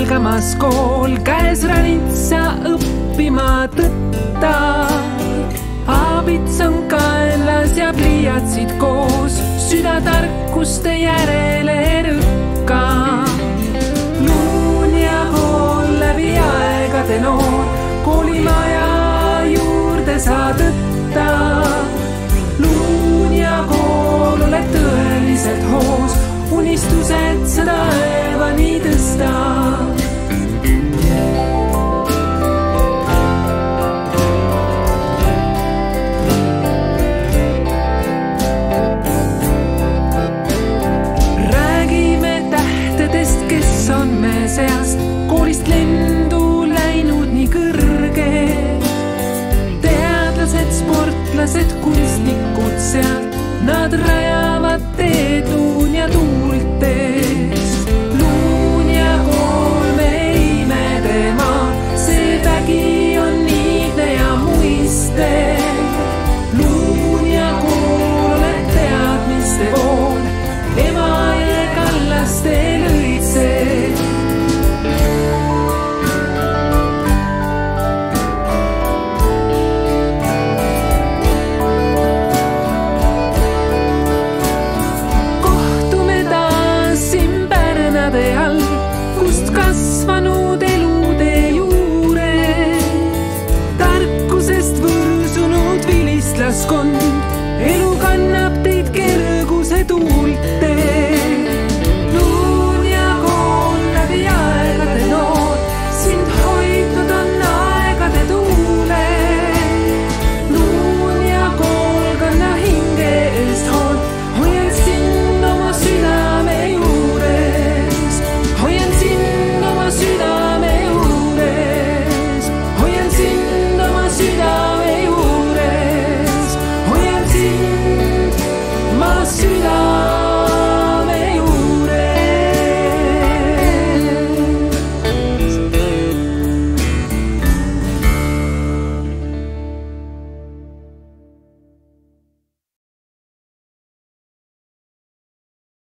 algamas kool, käes ranitsa õppima tõtta. Aabits on kaenlas ja pliiatsid koos, süda tarkuste järele rükka. Luun ja kool läbi aegade noor, koolimaja juurde sa tõtta. Luun ja kool oled tõeliselt hoos, unistused sa taevani tõsta. Räägime tähtedest, kes on me seast, koolist